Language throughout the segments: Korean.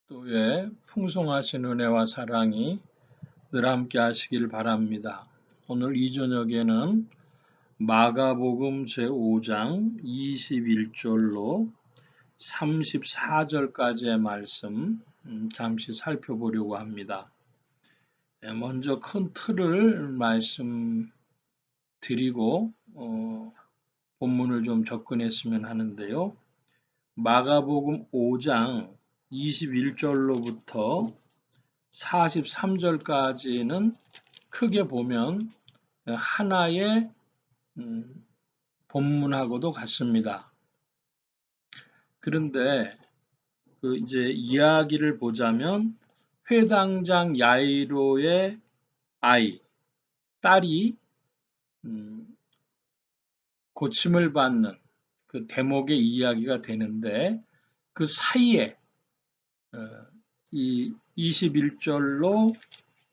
그리스도의 풍성하신 은혜와 사랑이 늘 함께 하시길 바랍니다. 오늘 이 저녁에는 마가복음 제5장 21절로 34절까지의 말씀 잠시 살펴보려고 합니다. 먼저 큰 틀을 말씀드리고 본문을 좀 접근했으면 하는데요. 마가복음 5장 21절로부터 43절까지는 크게 보면 하나의 본문하고도 같습니다. 그런데 이제 이야기를 보자면 회당장 야이로의 아이, 딸이 고침을 받는 그 대목의 이야기가 되는데 그 사이에 이 21절로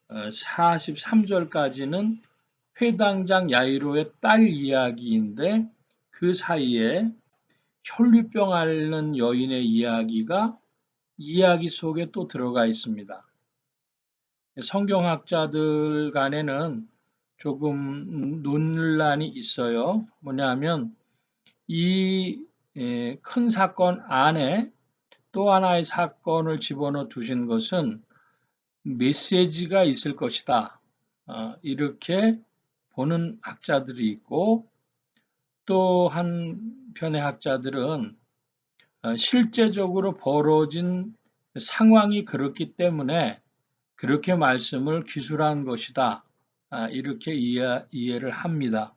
43절까지는 회당장 야이로의 딸 이야기인데 그 사이에 혈류병 앓는 여인의 이야기가 이야기 속에 또 들어가 있습니다. 성경학자들 간에는 조금 논란이 있어요. 뭐냐면 이 큰 사건 안에 또 하나의 사건을 집어넣어 두신 것은 메시지가 있을 것이다. 이렇게 보는 학자들이 있고 또 한편의 학자들은 실제적으로 벌어진 상황이 그렇기 때문에 그렇게 말씀을 기술한 것이다. 이렇게 이해를 합니다.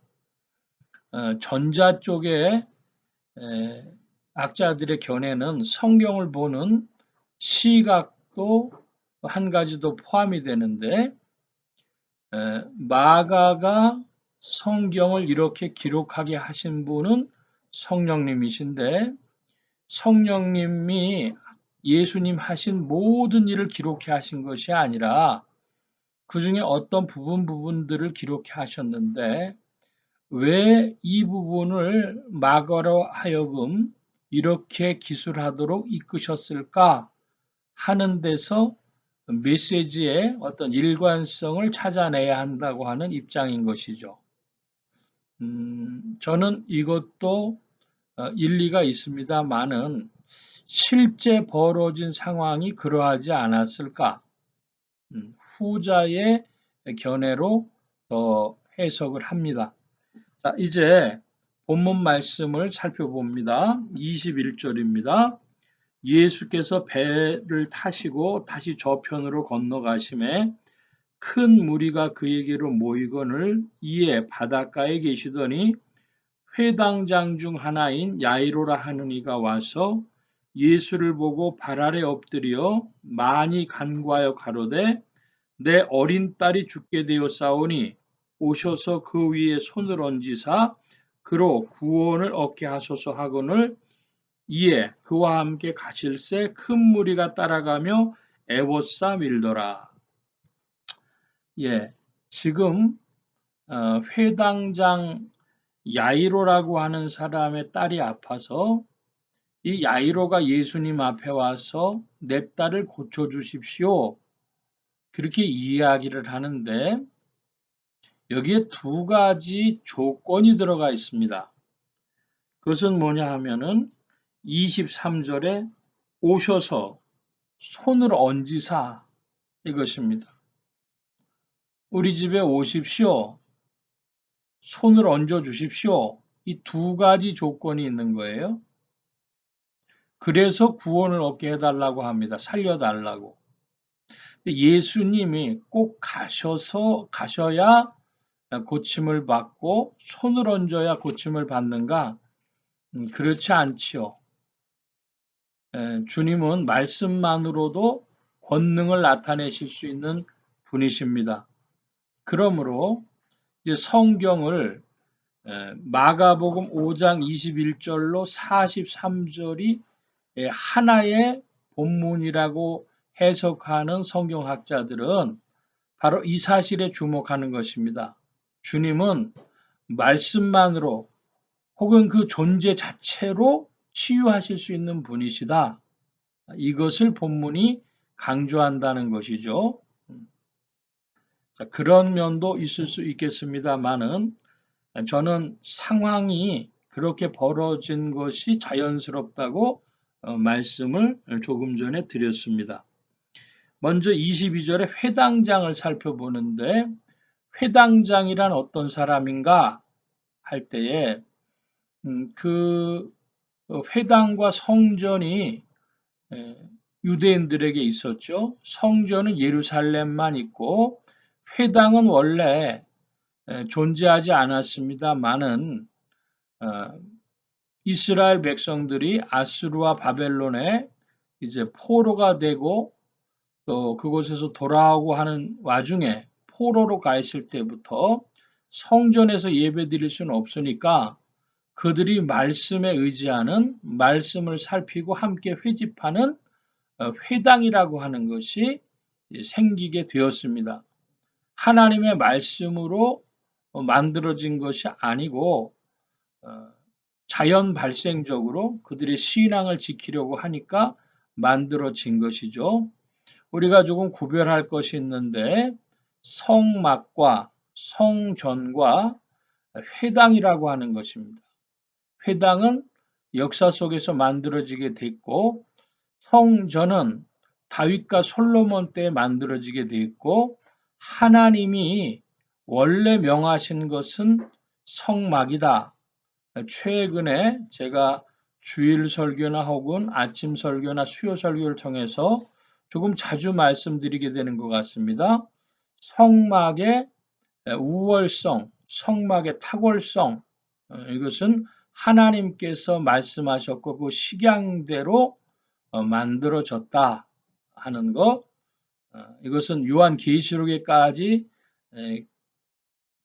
전자 쪽에 학자들의 견해는 성경을 보는 시각도 한 가지 더 포함이 되는데 마가가 성경을 이렇게 기록하게 하신 분은 성령님이신데 성령님이 예수님 하신 모든 일을 기록해 하신 것이 아니라 그 중에 어떤 부분들을 기록해 하셨는데 왜 이 부분을 마가로 하여금 이렇게 기술하도록 이끄셨을까 하는 데서 메시지의 어떤 일관성을 찾아내야 한다고 하는 입장인 것이죠. 저는 이것도 일리가 있습니다만은 실제 벌어진 상황이 그러하지 않았을까? 후자의 견해로 더 해석을 합니다. 자, 이제 본문 말씀을 살펴봅니다. 21절입니다. 예수께서 배를 타시고 다시 저편으로 건너가심에 큰 무리가 그에게로 모이거늘 이에 바닷가에 계시더니 회당장 중 하나인 야이로라 하는 이가 와서 예수를 보고 발 아래 엎드려 많이 간구하여 가로되 내 어린 딸이 죽게 되었사오니 오셔서 그 위에 손을 얹으사 그로 구원을 얻게 하소서 하거늘 이에 그와 함께 가실새 큰 무리가 따라가며 애워싸 밀더라. 지금 회당장 야이로라고 하는 사람의 딸이 아파서 이 야이로가 예수님 앞에 와서 내 딸을 고쳐주십시오. 그렇게 이야기를 하는데 여기에 두 가지 조건이 들어가 있습니다. 그것은 뭐냐 하면은 23절에 오셔서 손을 얹으사 이것입니다. 우리 집에 오십시오. 손을 얹어 주십시오. 이 두 가지 조건이 있는 거예요. 그래서 구원을 얻게 해달라고 합니다. 살려달라고. 예수님이 꼭 가셔야 고침을 받고 손을 얹어야 고침을 받는가? 그렇지 않지요. 주님은 말씀만으로도 권능을 나타내실 수 있는 분이십니다. 그러므로 이제 성경을 마가복음 5장 21절로 43절이 하나의 본문이라고 해석하는 성경학자들은 바로 이 사실에 주목하는 것입니다. 주님은 말씀만으로 혹은 그 존재 자체로 치유하실 수 있는 분이시다. 이것을 본문이 강조한다는 것이죠. 자, 그런 면도 있을 수 있겠습니다만은 저는 상황이 그렇게 벌어진 것이 자연스럽다고 말씀을 조금 전에 드렸습니다. 먼저 22절에 회당장을 살펴보는데 회당장이란 어떤 사람인가 할 때에 그 회당과 성전이 유대인들에게 있었죠. 성전은 예루살렘만 있고 회당은 원래 존재하지 않았습니다만은 이스라엘 백성들이 아수르와 바벨론에 이제 포로가 되고 또 그곳에서 돌아오고 하는 와중에 포로로 가 있을 때부터 성전에서 예배드릴 수는 없으니까 그들이 말씀에 의지하는 말씀을 살피고 함께 회집하는 회당이라고 하는 것이 생기게 되었습니다. 하나님의 말씀으로 만들어진 것이 아니고 자연 발생적으로 그들의 신앙을 지키려고 하니까 만들어진 것이죠. 우리가 조금 구별할 것이 있는데 성막과 성전과 회당이라고 하는 것입니다. 회당은 역사 속에서 만들어지게 됐고 성전은 다윗과 솔로몬 때 만들어지게 되었고 하나님이 원래 명하신 것은 성막이다. 최근에 제가 주일 설교나 혹은 아침 설교나 수요 설교를 통해서 조금 자주 말씀드리게 되는 것 같습니다. 성막의 우월성, 성막의 탁월성, 이것은 하나님께서 말씀하셨고 그 식양대로 만들어졌다 하는 것, 이것은 요한계시록에까지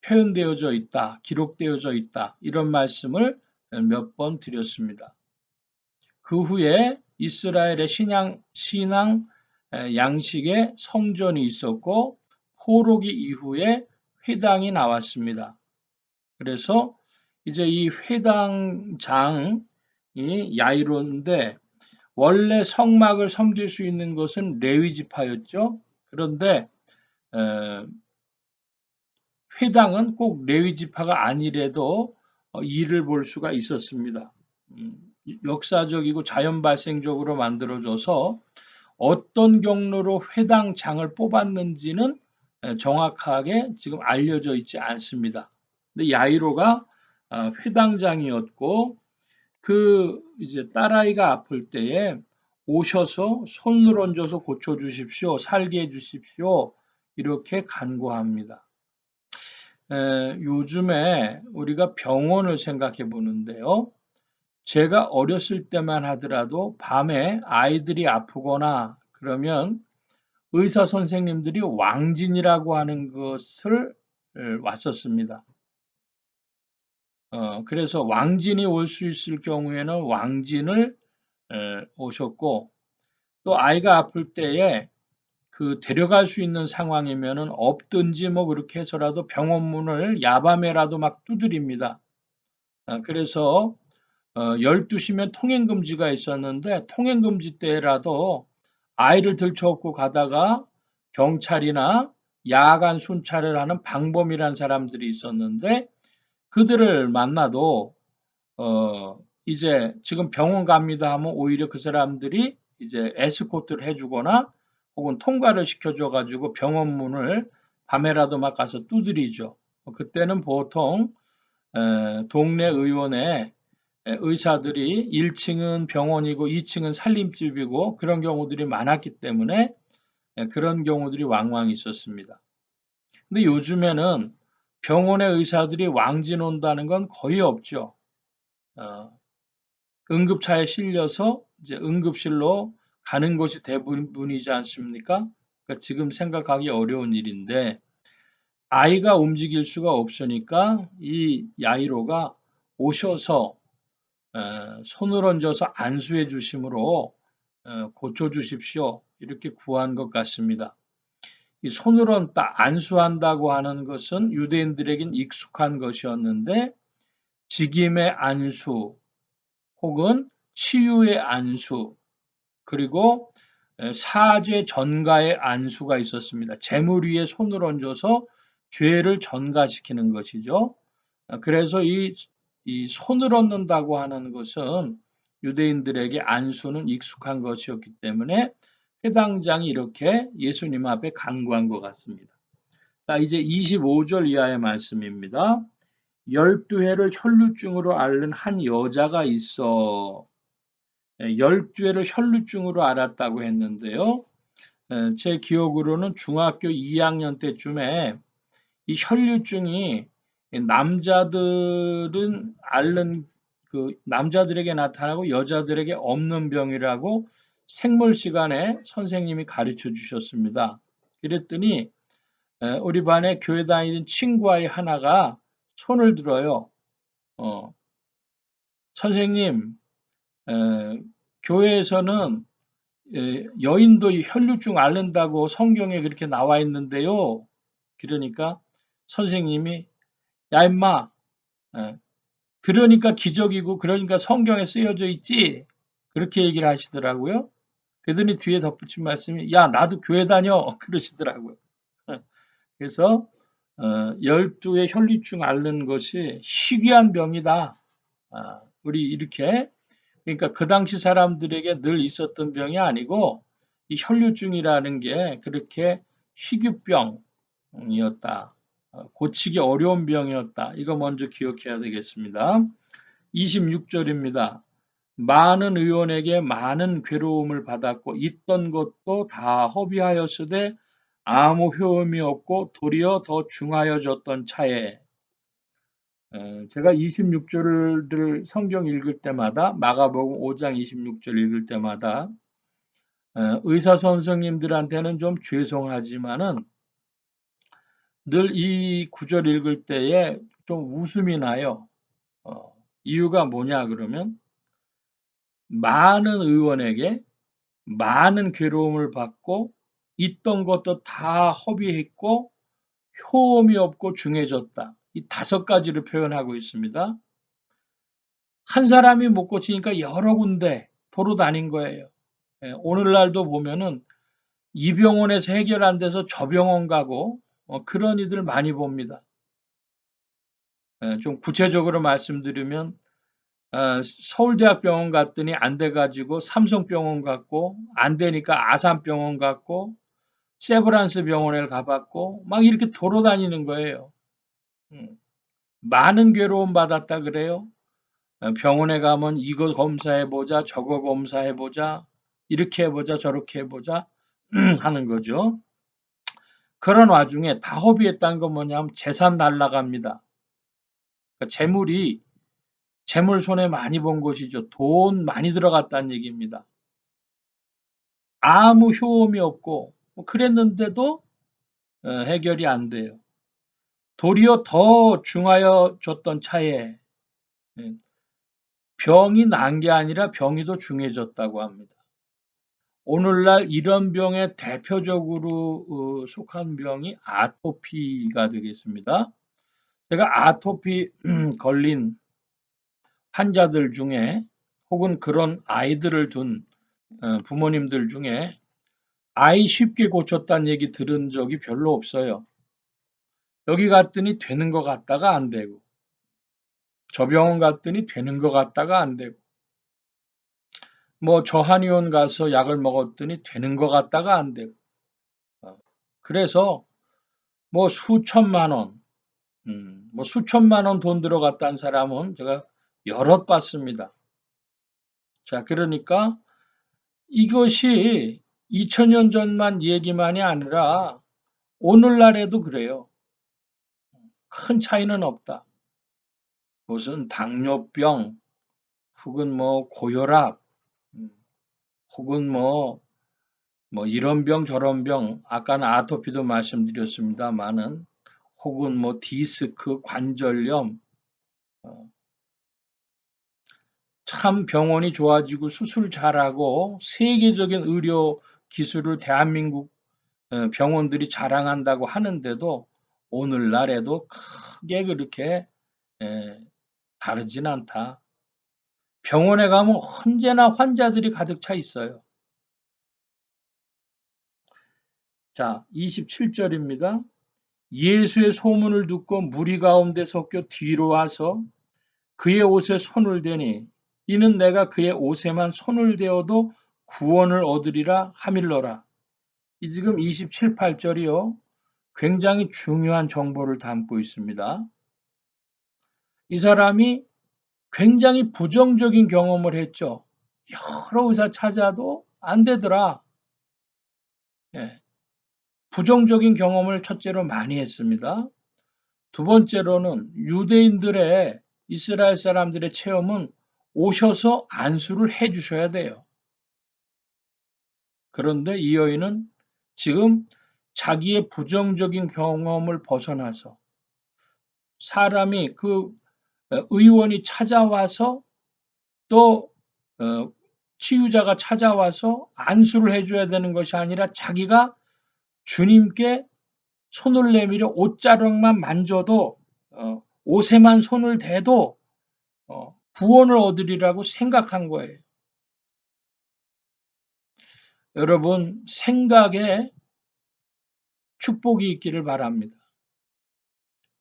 표현되어져 있다, 기록되어져 있다 이런 말씀을 몇 번 드렸습니다. 그 후에 이스라엘의 신앙 양식의 성전이 있었고 포로기 이후에 회당이 나왔습니다. 그래서 이제 이 회당장이 야이로인데 원래 성막을 섬길 수 있는 것은 레위 지파였죠. 그런데 회당은 꼭 레위 지파가 아니래도 일을 볼 수가 있었습니다. 역사적이고 자연 발생적으로 만들어져서 어떤 경로로 회당장을 뽑았는지는 정확하게 지금 알려져 있지 않습니다. 근데 야이로가 회당장이었고 그 이제 딸아이가 아플 때에 오셔서 손을 얹어서 고쳐 주십시오, 살게 해 주십시오 이렇게 간구합니다. 요즘에 우리가 병원을 생각해 보는데요. 제가 어렸을 때만 하더라도 밤에 아이들이 아프거나 그러면 의사 선생님들이 왕진이라고 하는 것을 왔었습니다. 그래서 왕진이 올 수 있을 경우에는 왕진을 오셨고 또 아이가 아플 때에 그 데려갈 수 있는 상황이면은 없든지 뭐 그렇게 해서라도 병원 문을 야밤에라도 막 두드립니다. 그래서 12시면 통행 금지가 있었는데 통행 금지 때라도 아이를 들쳐업고 가다가 경찰이나 야간 순찰을 하는 방범이란 사람들이 있었는데 그들을 만나도 이제 지금 병원 갑니다 하면 오히려 그 사람들이 이제 에스코트를 해주거나 혹은 통과를 시켜줘 가지고 병원 문을 밤에라도 막 가서 두드리죠. 그때는 보통 동네 의원에 의사들이 1층은 병원이고 2층은 살림집이고 그런 경우들이 많았기 때문에 그런 경우들이 왕왕 있었습니다. 근데 요즘에는 병원의 의사들이 왕진 온다는 건 거의 없죠. 응급차에 실려서 이제 응급실로 가는 것이 대부분이지 않습니까? 그러니까 지금 생각하기 어려운 일인데 아이가 움직일 수가 없으니까 이 야이로가 오셔서 손을 얹어서 안수해 주심으로 고쳐 주십시오. 이렇게 구한 것 같습니다. 이 손을 얹다, 안수한다고 하는 것은 유대인들에겐 익숙한 것이었는데 직임의 안수 혹은 치유의 안수 그리고 사죄 전가의 안수가 있었습니다. 재물 위에 손을 얹어서 죄를 전가시키는 것이죠. 그래서 이 손을 얹는다고 하는 것은 유대인들에게 안수는 익숙한 것이었기 때문에 회당장이 이렇게 예수님 앞에 간구한 것 같습니다. 자, 이제 25절 이하의 말씀입니다. 12회를 혈루증으로 앓는 한 여자가 있어. 12회를 혈루증으로 앓았다고 했는데요. 제 기억으로는 중학교 2학년 때쯤에 이 혈류증이 남자들은 앓는 남자들에게 나타나고 여자들에게 없는 병이라고 생물 시간에 선생님이 가르쳐 주셨습니다. 그랬더니 우리 반에 교회 다니는 친구 아이 하나가 손을 들어요. 선생님, 교회에서는 여인도 혈류증 앓는다고 성경에 그렇게 나와 있는데요. 그러니까 선생님이 야 임마, 그러니까 기적이고 그러니까 성경에 쓰여져 있지, 그렇게 얘기를 하시더라고요. 그러더니 뒤에 덧붙인 말씀이 야 나도 교회 다녀 그러시더라고요. 그래서 12의 혈류증 앓는 것이 희귀한 병이다. 우리 이렇게, 그러니까 그 당시 사람들에게 늘 있었던 병이 아니고 이 혈류증이라는 게 그렇게 희귀병이었다. 고치기 어려운 병이었다. 이거 먼저 기억해야 되겠습니다. 26절입니다. 많은 의원에게 많은 괴로움을 받았고 있던 것도 다 허비하였으되 아무 효험이 없고 도리어 더 중하여졌던 차에, 제가 26절을 성경 읽을 때마다 마가복음 5장 26절 읽을 때마다 의사 선생님들한테는 좀 죄송하지만은 늘 이 구절 읽을 때에 좀 웃음이 나요. 이유가 뭐냐 그러면 많은 의원에게 많은 괴로움을 받고 있던 것도 다 허비했고 효험이 없고 중해졌다. 이 5가지를 표현하고 있습니다. 한 사람이 못 고치니까 여러 군데 보러 다닌 거예요. 오늘날도 보면은 이 병원에서 해결 안 돼서 저 병원 가고 그런 이들 많이 봅니다. 좀 구체적으로 말씀드리면 서울대학병원 갔더니 안 돼가지고 삼성병원 갔고 안 되니까 아산병원 갔고 세브란스 병원에 가봤고 막 이렇게 돌아다니는 거예요. 많은 괴로움 받았다 그래요. 병원에 가면 이거 검사해보자 저거 검사해보자 이렇게 해보자 저렇게 해보자 하는 거죠. 그런 와중에 다 허비했다는 건 뭐냐면 재산 날라갑니다. 그러니까 재물 손해 많이 본 것이죠. 돈 많이 들어갔다는 얘기입니다. 아무 효험이 없고 그랬는데도 해결이 안 돼요. 도리어 더 중하여졌던 차에 병이 난 게 아니라 병이 더 중해졌다고 합니다. 오늘날 이런 병에 대표적으로 속한 병이 아토피가 되겠습니다. 제가 아토피 걸린 환자들 중에 혹은 그런 아이들을 둔 부모님들 중에 아이 쉽게 고쳤다는 얘기 들은 적이 별로 없어요. 여기 갔더니 되는 것 같다가 안 되고 저 병원 갔더니 되는 것 같다가 안 되고 뭐 저 한의원 가서 약을 먹었더니 되는 것 같다가 안 되고 그래서 뭐 수천만 원, 뭐 수천만 원 돈 들어갔다는 사람은 제가 여럿 봤습니다. 자, 그러니까 이것이 2000년 전만 얘기만이 아니라 오늘날에도 그래요. 큰 차이는 없다. 무슨 당뇨병, 혹은 뭐 고혈압, 혹은 뭐 이런 병 저런 병, 아까는 아토피도 말씀드렸습니다만은 혹은 뭐 디스크, 관절염, 참 병원이 좋아지고 수술 잘하고 세계적인 의료 기술을 대한민국 병원들이 자랑한다고 하는데도 오늘날에도 크게 그렇게 다르진 않다. 병원에 가면 언제나 환자들이 가득 차 있어요. 자, 27절입니다. 예수의 소문을 듣고 무리 가운데 섞여 뒤로 와서 그의 옷에 손을 대니 이는 내가 그의 옷에만 손을 대어도 구원을 얻으리라 하밀러라. 이 지금 27, 8절이요. 굉장히 중요한 정보를 담고 있습니다. 이 사람이 굉장히 부정적인 경험을 했죠. 여러 의사 찾아도 안 되더라. 예, 부정적인 경험을 첫째로 많이 했습니다. 두 번째로는 유대인들의 이스라엘 사람들의 체험은 오셔서 안수를 해 주셔야 돼요. 그런데 이 여인은 지금 자기의 부정적인 경험을 벗어나서 사람이 의원이 찾아와서 또 치유자가 찾아와서 안수를 해줘야 되는 것이 아니라 자기가 주님께 손을 내밀어 옷자락만 만져도 옷에만 손을 대도 구원을 얻으리라고 생각한 거예요. 여러분 생각에 축복이 있기를 바랍니다.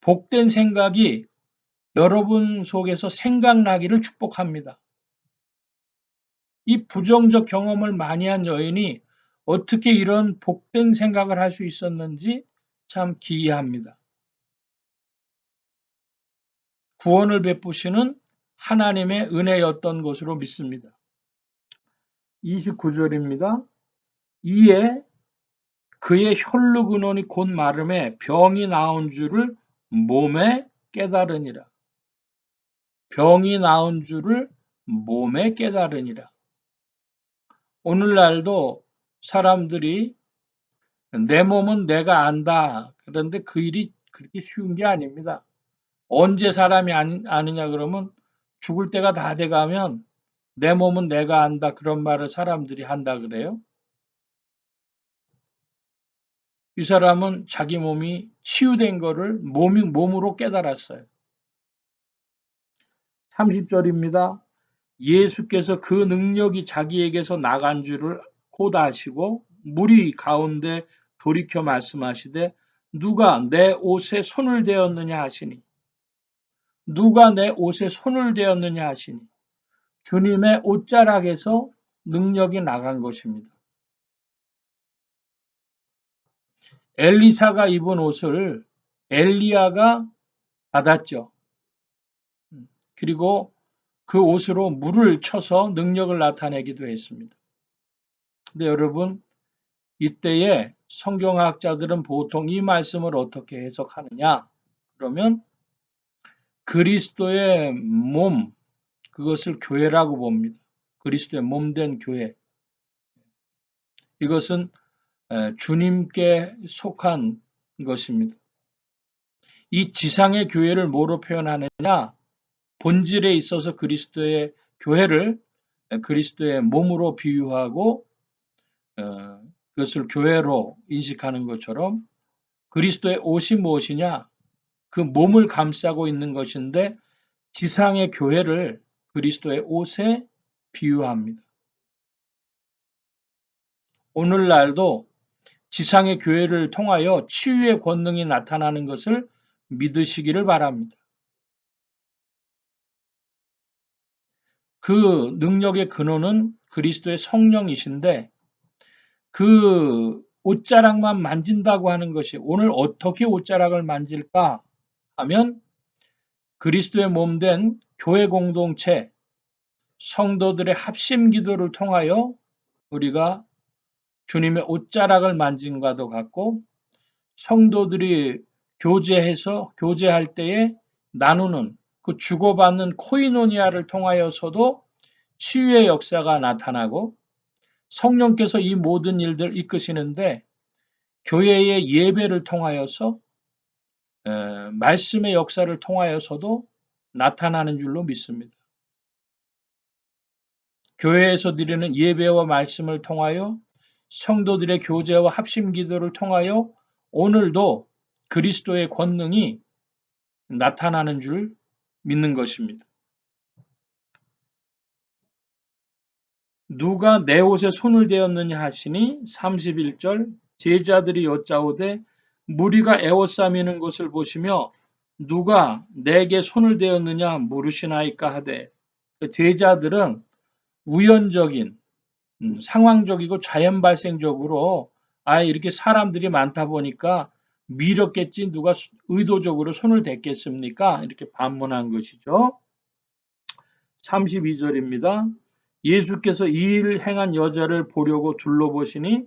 복된 생각이 여러분 속에서 생각나기를 축복합니다. 이 부정적 경험을 많이 한 여인이 어떻게 이런 복된 생각을 할 수 있었는지 참 기이합니다. 구원을 베푸시는 하나님의 은혜였던 것으로 믿습니다. 29절입니다. 이에 그의 혈루 근원이 곧 마름에 병이 나온 줄을 몸에 깨달으니라. 병이 나온 줄을 몸에 깨달으니라. 오늘날도 사람들이 내 몸은 내가 안다. 그런데 그 일이 그렇게 쉬운 게 아닙니다. 언제 사람이 아느냐 그러면 죽을 때가 다 돼가면 내 몸은 내가 안다. 그런 말을 사람들이 한다 그래요. 이 사람은 자기 몸이 치유된 거를 몸으로 깨달았어요. 30절입니다. 예수께서 그 능력이 자기에게서 나간 줄을 곧 아시고 무리 가운데 돌이켜 말씀하시되 누가 내 옷에 손을 대었느냐 하시니 누가 내 옷에 손을 대었느냐 하시니 주님의 옷자락에서 능력이 나간 것입니다. 엘리사가 입은 옷을 엘리야가 받았죠. 그리고 그 옷으로 물을 쳐서 능력을 나타내기도 했습니다. 근데 여러분 이때에 성경학자들은 보통 이 말씀을 어떻게 해석하느냐? 그러면 그리스도의 몸, 그것을 교회라고 봅니다. 그리스도의 몸된 교회. 이것은 주님께 속한 것입니다. 이 지상의 교회를 뭐로 표현하느냐? 본질에 있어서 그리스도의 교회를 그리스도의 몸으로 비유하고 그것을 교회로 인식하는 것처럼 그리스도의 옷이 무엇이냐? 그 몸을 감싸고 있는 것인데 지상의 교회를 그리스도의 옷에 비유합니다. 오늘날도 지상의 교회를 통하여 치유의 권능이 나타나는 것을 믿으시기를 바랍니다. 그 능력의 근원은 그리스도의 성령이신데 그 옷자락만 만진다고 하는 것이 오늘 어떻게 옷자락을 만질까 하면 그리스도의 몸된 교회 공동체 성도들의 합심 기도를 통하여 우리가 주님의 옷자락을 만짐과도 같고 성도들이 교제할 때에 나누는 그 주고받는 코이노니아를 통하여서도 치유의 역사가 나타나고 성령께서 이 모든 일들을 이끄시는데 교회의 예배를 통하여서 말씀의 역사를 통하여서도 나타나는 줄로 믿습니다. 교회에서 드리는 예배와 말씀을 통하여 성도들의 교제와 합심 기도를 통하여 오늘도 그리스도의 권능이 나타나는 줄 믿는 것입니다. 누가 내 옷에 손을 대었느냐 하시니 31절 제자들이 여짜오되 무리가 에워싸미는 것을 보시며 누가 내게 손을 대었느냐 물으시나이까 하되, 제자들은 우연적인 상황적이고 자연 발생적으로 이렇게 사람들이 많다 보니까 밀었겠지 누가 의도적으로 손을 댔겠습니까? 이렇게 반문한 것이죠. 32절입니다. 예수께서 이 일을 행한 여자를 보려고 둘러보시니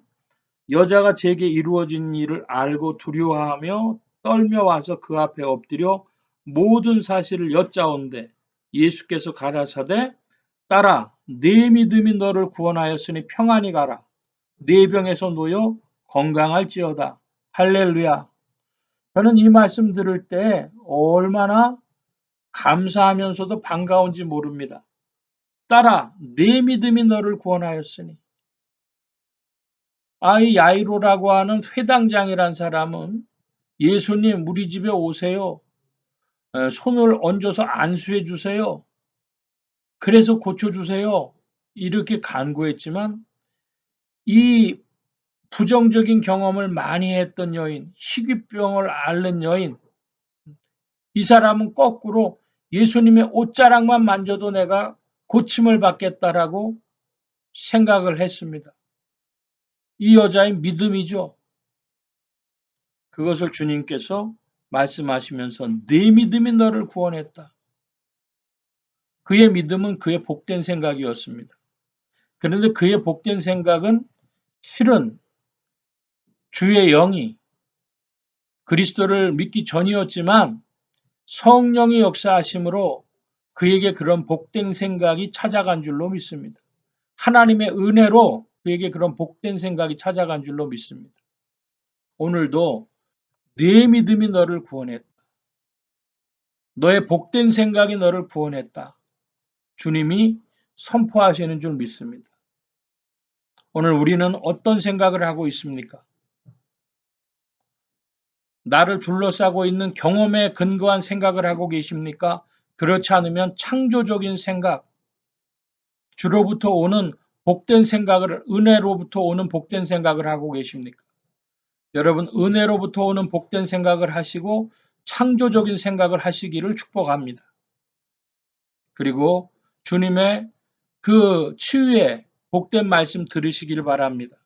여자가 제게 이루어진 일을 알고 두려워하며 떨며 와서 그 앞에 엎드려 모든 사실을 여짜온대 예수께서 가라사대 딸아 네 믿음이 너를 구원하였으니 평안히 가라 네 병에서 놓여 건강할지어다. 할렐루야. 저는 이 말씀 들을 때 얼마나 감사하면서도 반가운지 모릅니다. 딸아 네 믿음이 너를 구원하였으니. 이 야이로라고 하는 회당장이란 사람은 예수님 우리 집에 오세요. 손을 얹어서 안수해 주세요. 그래서 고쳐주세요. 이렇게 간구했지만 이 부정적인 경험을 많이 했던 여인, 희귀병을 앓는 여인, 이 사람은 거꾸로 예수님의 옷자락만 만져도 내가 고침을 받겠다라고 생각을 했습니다. 이 여자의 믿음이죠. 그것을 주님께서 말씀하시면서 네 믿음이 너를 구원했다. 그의 믿음은 그의 복된 생각이었습니다. 그런데 그의 복된 생각은 실은 주의 영이 그리스도를 믿기 전이었지만 성령의 역사하심으로 그에게 그런 복된 생각이 찾아간 줄로 믿습니다. 하나님의 은혜로 그에게 그런 복된 생각이 찾아간 줄로 믿습니다. 오늘도 네 믿음이 너를 구원했다. 너의 복된 생각이 너를 구원했다. 주님이 선포하시는 줄 믿습니다. 오늘 우리는 어떤 생각을 하고 있습니까? 나를 둘러싸고 있는 경험에 근거한 생각을 하고 계십니까? 그렇지 않으면 창조적인 생각, 주로부터 오는 복된 생각을, 은혜로부터 오는 복된 생각을 하고 계십니까? 여러분, 은혜로부터 오는 복된 생각을 하시고 창조적인 생각을 하시기를 축복합니다. 그리고 주님의 그 치유의 복된 말씀 들으시길 바랍니다.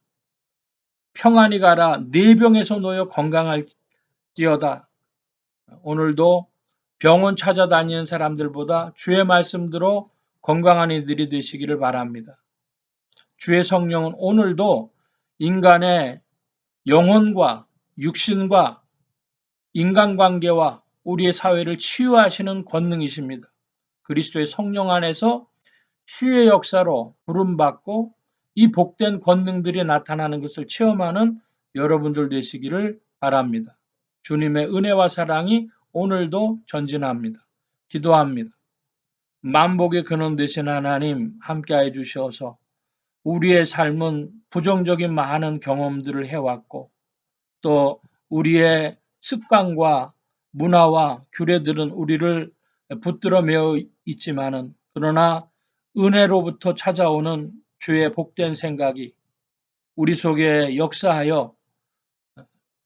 평안히 가라, 네 병에서 놓여 건강할지어다. 오늘도 병원 찾아다니는 사람들보다 주의 말씀대로 건강한 이들이 되시기를 바랍니다. 주의 성령은 오늘도 인간의 영혼과 육신과 인간관계와 우리의 사회를 치유하시는 권능이십니다. 그리스도의 성령 안에서 치유의 역사로 부름받고 이 복된 권능들이 나타나는 것을 체험하는 여러분들 되시기를 바랍니다. 주님의 은혜와 사랑이 오늘도 전진합니다. 기도합니다. 만복의 근원 되신 하나님 함께해 주셔서 우리의 삶은 부정적인 많은 경험들을 해왔고 또 우리의 습관과 문화와 규례들은 우리를 붙들어 매어 있지만은 그러나 은혜로부터 찾아오는 주의 복된 생각이 우리 속에 역사하여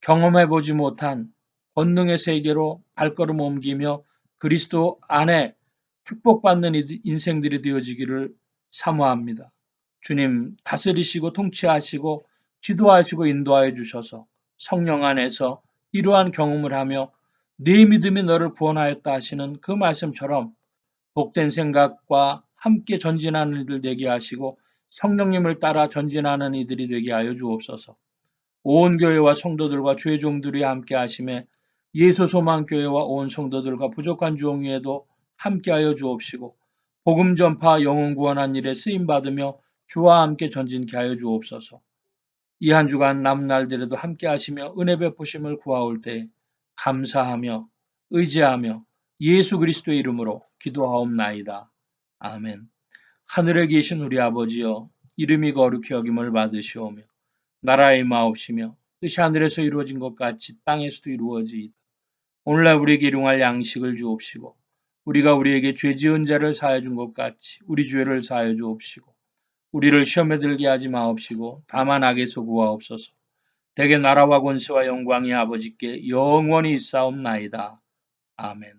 경험해 보지 못한 권능의 세계로 발걸음 옮기며 그리스도 안에 축복받는 인생들이 되어지기를 사모합니다. 주님 다스리시고 통치하시고 지도하시고 인도하여 주셔서 성령 안에서 이러한 경험을 하며 네 믿음이 너를 구원하였다 하시는 그 말씀처럼 복된 생각과 함께 전진하는 이들 되게 하시고 성령님을 따라 전진하는 이들이 되게 하여 주옵소서. 온 교회와 성도들과 주의 종들이 함께 하심에 예수 소망 교회와 온 성도들과 부족한 종위에도 함께하여 주옵시고 복음 전파 영혼 구원한 일에 쓰임 받으며 주와 함께 전진케 하여 주옵소서. 이 한 주간 남은 날들에도 함께 하시며 은혜 베푸심을 구하올 때 감사하며 의지하며 예수 그리스도의 이름으로 기도하옵나이다. 아멘. 하늘에 계신 우리 아버지여 이름이 거룩히 여김을 받으시오며 나라의 마옵시며 뜻이 하늘에서 이루어진 것 같이 땅에서도 이루어지이다. 오늘날 우리에게 일용할 양식을 주옵시고 우리가 우리에게 죄 지은 자를 사하여 준 것 같이 우리 죄를 사하여 주옵시고 우리를 시험에 들게 하지 마옵시고 다만 악에서 구하옵소서. 대개 나라와 권세와 영광이 아버지께 영원히 있사옵나이다. 아멘.